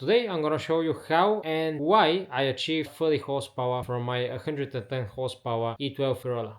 Today I'm gonna show you how and why I achieved 30 horsepower from my 110 horsepower E12 Corolla.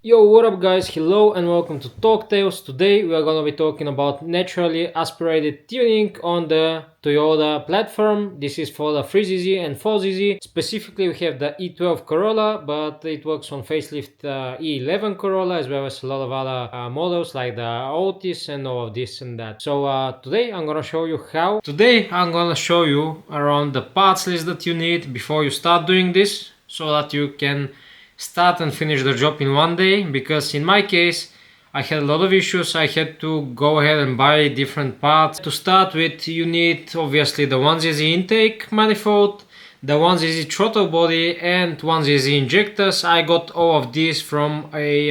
Yo, what up guys, hello and welcome to Talk Tales. Today we are gonna be talking about naturally aspirated tuning on the Toyota platform. This is for the 3ZZ and 4ZZ. Specifically we have the E12 Corolla, but it works on facelift E11 Corolla as well as a lot of other models like the Otis and all of this and that. So today I'm gonna show you how. Today I'm gonna show you around the parts list that you need before you start doing this so that you can start and finish the job in one day, because in my case I had a lot of issues. I had to go ahead and buy different parts. To start with, you need obviously the 1ZZ intake manifold, the 1ZZ throttle body and 1ZZ injectors. I got all of these from a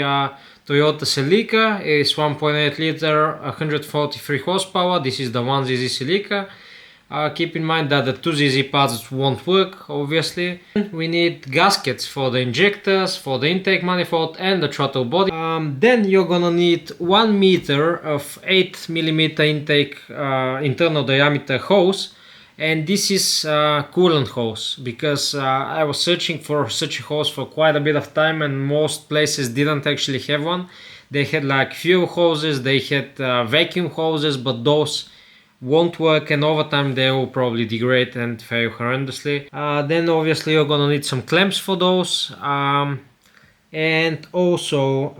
Toyota Celica. It's 1.8 liter, 143 horsepower. This is the 1ZZ Celica. Keep in mind that the 2ZZ parts won't work, obviously. We need gaskets for the injectors, for the intake manifold and the throttle body. Then you're gonna need 1 meter of 8mm intake internal diameter hose, and this is coolant hose, because I was searching for such a hose for quite a bit of time and most places didn't actually have one. They had like fuel hoses, they had vacuum hoses, but those won't work, and over time they will probably degrade and fail horrendously. Then obviously you're gonna need some clamps for those, and also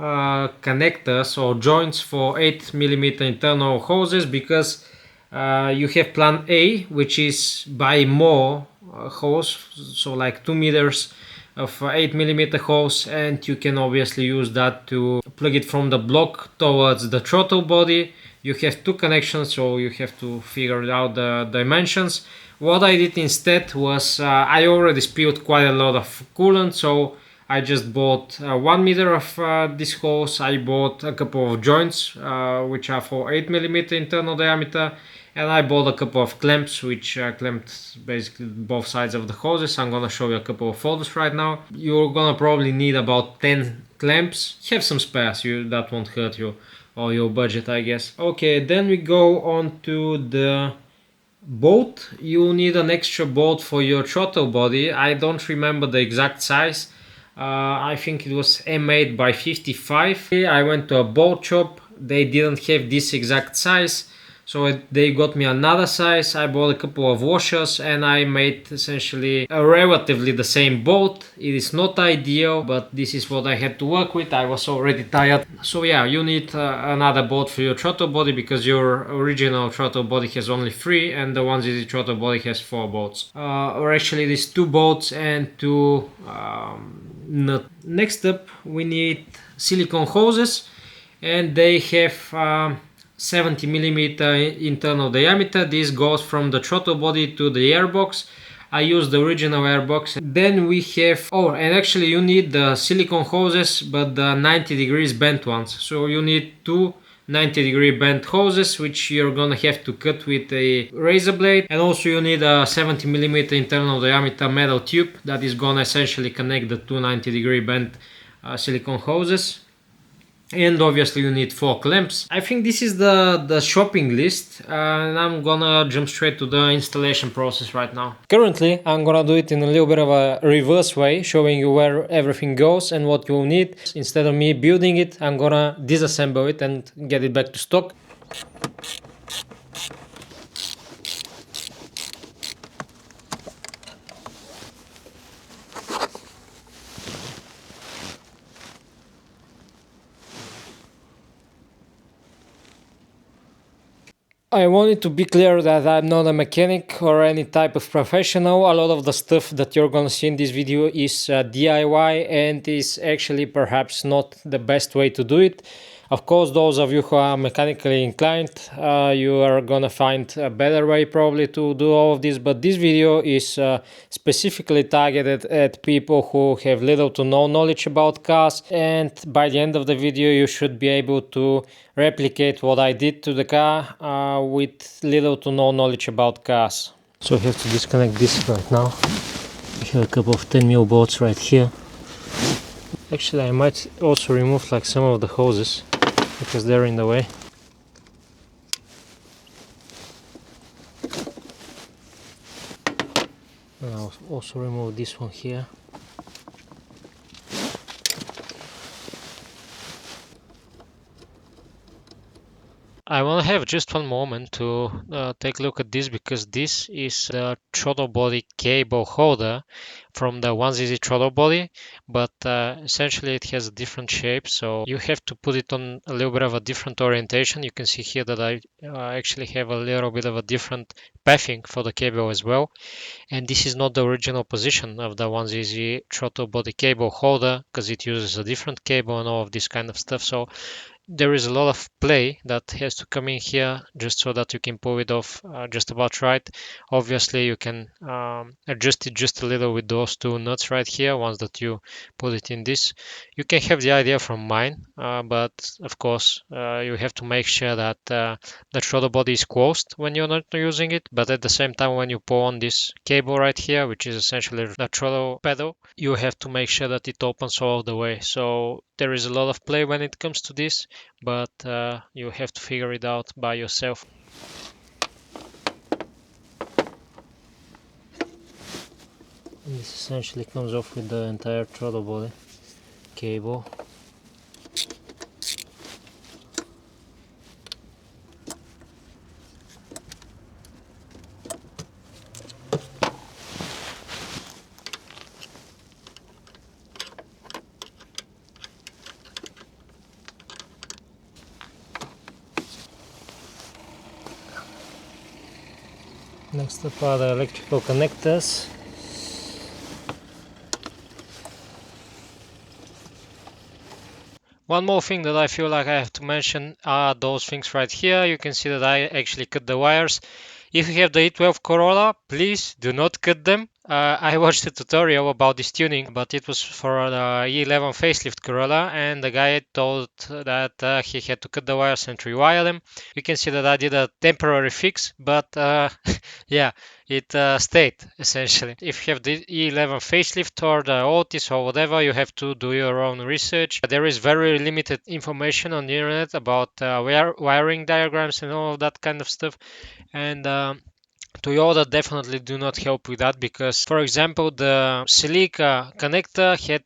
connectors or joints for 8mm internal hoses, because you have plan A, which is buy more hose, so like 2 meters of 8mm hose, and you can obviously use that to plug it from the block towards the throttle body. You have 2 connections, so you have to figure out the dimensions. What I did instead was I already spilled quite a lot of coolant, so I just bought 1 meter of this hose. I bought a couple of joints which are for 8mm internal diameter, and I bought a couple of clamps which clamped basically both sides of the hoses. I'm gonna show you a couple of photos right now. You're gonna probably need about 10 clamps. Have some spares, that won't hurt you or your budget, I guess. Okay, then we go on to the bolt. You need an extra bolt for your throttle body. I don't remember the exact size. I think it was M8 by 55. I went to a bolt shop. They didn't have this exact size, so they got me another size. I bought a couple of washers and I made essentially a relatively the same bolt. It is not ideal, but this is what I had to work with. I was already tired. So yeah, you need another bolt for your throttle body, because your original throttle body has only 3 and the 1ZZ throttle body has 4 bolts. Or actually these 2 bolts and 2 nuts. Next up we need silicone hoses, and they have 70mm internal diameter. This goes from the throttle body to the airbox. I used the original airbox. Then we have, and actually you need the silicone hoses, but the 90 degrees bent ones. So you need 2 90-degree bent hoses, which you're gonna have to cut with a razor blade. And also you need a 70mm internal diameter metal tube that is gonna essentially connect the 2 90-degree bent silicone hoses. And obviously you need 4 clamps. I think this is the shopping list, and I'm gonna jump straight to the installation process right now. Currently I'm gonna do it in a little bit of a reverse way, showing you where everything goes and what you'll need. Instead of me building it, I'm gonna disassemble it and get it back to stock. I wanted to be clear that I'm not a mechanic or any type of professional. A lot of the stuff that you're gonna see in this video is DIY and is actually perhaps not the best way to do it. Of course, those of you who are mechanically inclined, you are gonna find a better way probably to do all of this, but this video is specifically targeted at people who have little to no knowledge about cars, and by the end of the video you should be able to replicate what I did to the car with little to no knowledge about cars. So I have to disconnect this right now. I have a couple of 10mm bolts right here. Actually, I might also remove like some of the hoses because they're in the way. And I'll also remove this one here. I want to have just one moment to take a look at this, because this is the throttle body cable holder from the 1ZZ throttle body, but essentially it has a different shape, so you have to put it on a little bit of a different orientation. You can see here that I actually have a little bit of a different pathing for the cable as well, and this is not the original position of the 1ZZ throttle body cable holder, because it uses a different cable and all of this kind of stuff. So there is a lot of play that has to come in here just so that you can pull it off just about right. Obviously you can adjust it just a little with those two nuts right here once that you put it in this. You can have the idea from mine, but of course you have to make sure that the throttle body is closed when you're not using it, but at the same time when you pull on this cable right here, which is essentially the throttle pedal, you have to make sure that it opens all the way. So there is a lot of play when it comes to this, but you have to figure it out by yourself. And this essentially comes off with the entire throttle body cable. Next up are the electrical connectors. One more thing that I feel like I have to mention are those things right here. You can see that I actually cut the wires. If you have the E12 Corolla, please do not cut them. I watched a tutorial about this tuning, but it was for the E11 facelift Corolla, and the guy told that he had to cut the wires and rewire them. You can see that I did a temporary fix, but yeah, it stayed essentially. If you have the E11 facelift or the Otis or whatever, you have to do your own research. There is very limited information on the internet about wiring diagrams and all of that kind of stuff, and Toyota definitely do not help with that, because, for example, the Silica connector had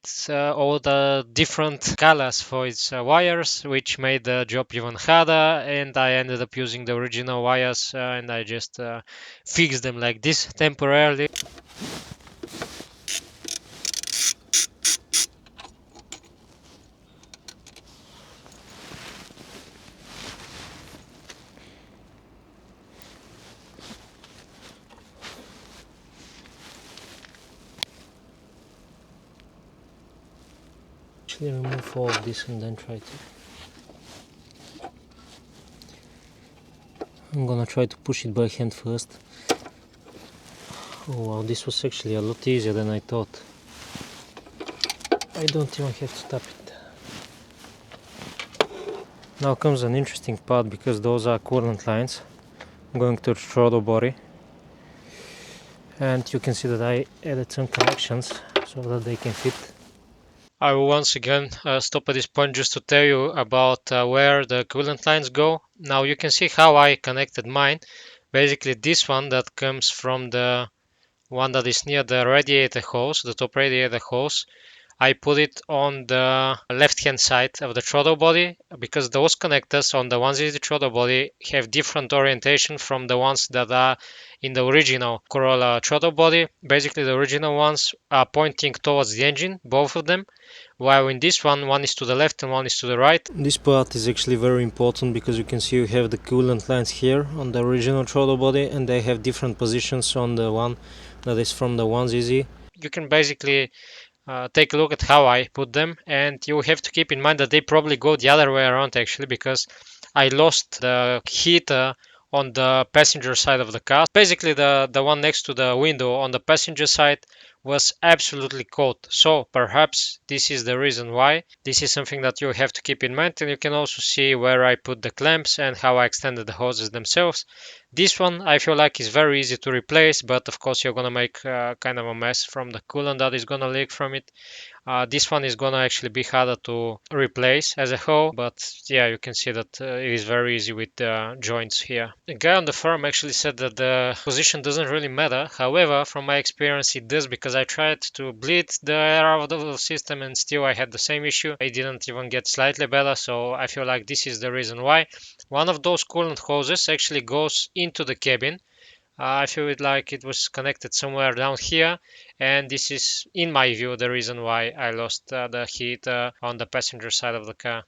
all the different colors for its wires, which made the job even harder, and I ended up using the original wires and I just fixed them like this temporarily. Actually remove all of this and then try to... I'm gonna try to push it by hand first. Oh wow, this was actually a lot easier than I thought. I don't even have to tap it. Now comes an interesting part, because those are coolant lines going to the throttle body. And you can see that I added some connections so that they can fit. I will once again stop at this point just to tell you about where the coolant lines go. Now you can see how I connected mine. Basically this one that comes from the one that is near the radiator hose, the top radiator hose, I put it on the left hand side of the throttle body, because those connectors on the 1ZZ throttle body have different orientation from the ones that are in the original Corolla throttle body. Basically the original ones are pointing towards the engine, both of them, while in this one is to the left and one is to the right. This part is actually very important, because you can see you have the coolant lines here on the original throttle body, and they have different positions on the one that is from the 1ZZ. You can basically take a look at how I put them, and you have to keep in mind that they probably go the other way around actually, because I lost the heater on the passenger side of the car. Basically, the one next to the window on the passenger side was absolutely cold. So perhaps this is the reason why. This is something that you have to keep in mind, and you can also see where I put the clamps and how I extended the hoses themselves. This one I feel like is very easy to replace, but of course you're gonna make kind of a mess from the coolant that is gonna leak from it. This one is gonna actually be harder to replace as a whole, but yeah, you can see that it is very easy with the joints here. The guy on the forum actually said that the position doesn't really matter. However, from my experience, it does, because I tried to bleed the air out of the system and still I had the same issue. It didn't even get slightly better, so I feel like this is the reason why. One of those coolant hoses actually goes into the cabin. I feel it like it was connected somewhere down here, and this is, in my view, the reason why I lost the heat on the passenger side of the car.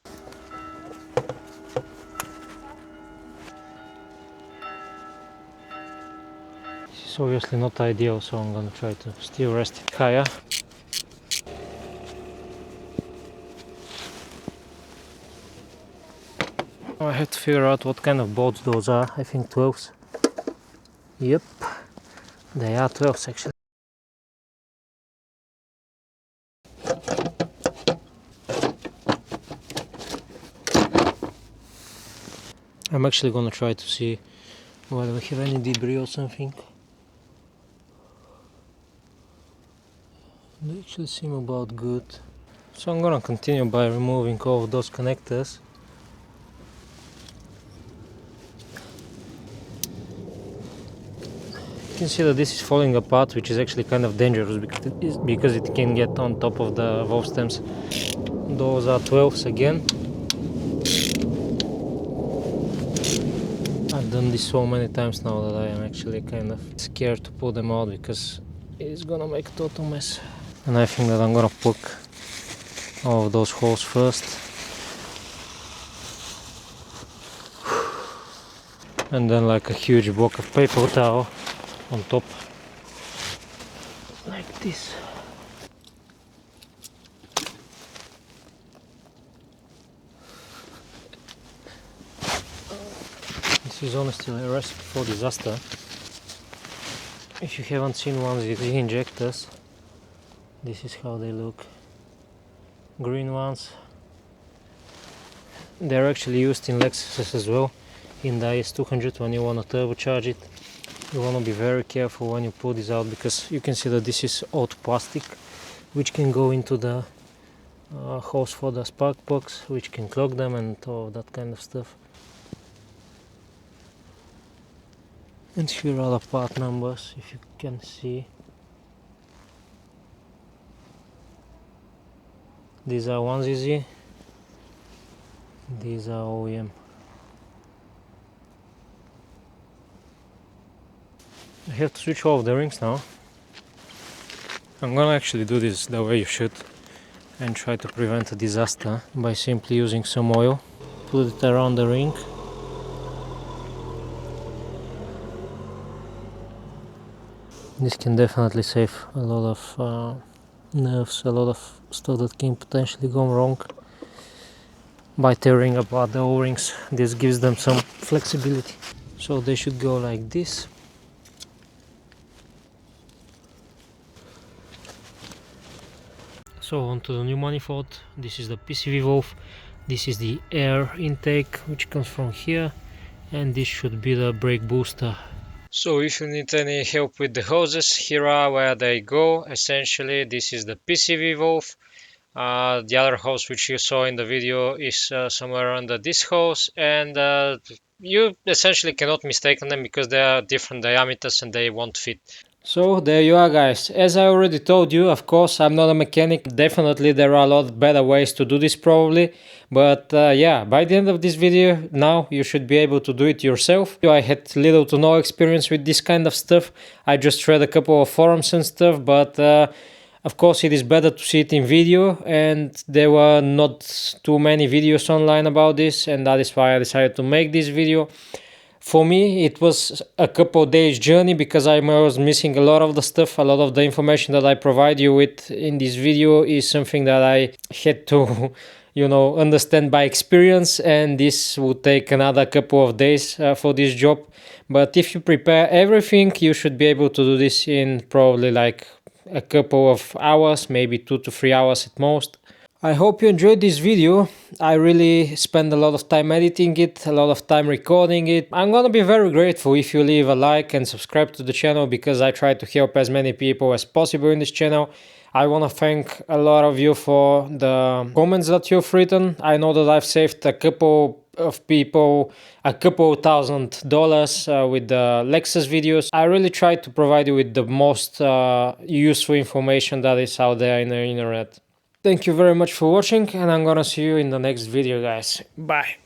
This is obviously not ideal, so I'm gonna try to still rest it higher. I have to figure out what kind of bolts those are. I think 12s. Yep, they are 12s actually. I'm actually gonna try to see whether we have any debris or something. They actually seem about good. So I'm gonna continue by removing all of those connectors. You can see that this is falling apart, which is actually kind of dangerous because it can get on top of the valve stems. Those are 12s again. I've done this so many times now that I am actually kind of scared to pull them out because it's gonna make a total mess. And I think that I'm gonna poke all of those holes first. And then like a huge block of paper towel on top, like this. This is honestly a recipe for disaster. If you haven't seen ones with injectors, this is how they look. Green ones. They're actually used in Lexuses as well, in the IS200 when you want to turbocharge it. You want to be very careful when you pull this out, because you can see that this is old plastic, which can go into the hose for the spark plugs, which can clog them and all that kind of stuff. And here are the part numbers, if you can see. These are 1ZZ, these are OEM. I have to switch all of the rings now. I'm gonna actually do this the way you should and try to prevent a disaster by simply using some oil. Put it around the ring. This can definitely save a lot of nerves, a lot of stuff that can potentially go wrong by tearing apart the O-rings. This gives them some flexibility. So they should go like this. So onto the new manifold. This is the PCV valve, this is the air intake which comes from here, and this should be the brake booster. So if you need any help with the hoses, here are where they go. Essentially this is the PCV valve. The other hose which you saw in the video is somewhere under this hose, and you essentially cannot mistake them because they are different diameters and they won't fit. So there you are, guys. As I already told you, of course, I'm not a mechanic. Definitely there are a lot better ways to do this probably. But yeah, by the end of this video, now you should be able to do it yourself. I had little to no experience with this kind of stuff. I just read a couple of forums and stuff, but of course it is better to see it in video, and there were not too many videos online about this, and that is why I decided to make this video. For me, it was a couple days journey because I was missing a lot of the stuff. A lot of the information that I provide you with in this video is something that I had to, understand by experience, and this would take another couple of days for this job. But if you prepare everything, you should be able to do this in probably like a couple of hours, maybe 2 to 3 hours at most. I hope you enjoyed this video. I really spent a lot of time editing it, a lot of time recording it. I'm gonna be very grateful if you leave a like and subscribe to the channel, because I try to help as many people as possible in this channel. I want to thank a lot of you for the comments that you've written. I know that I've saved a couple of people a couple $1,000 with the Lexus videos. I really try to provide you with the most useful information that is out there in the internet. Thank you very much for watching, and I'm gonna see you in the next video, guys. Bye.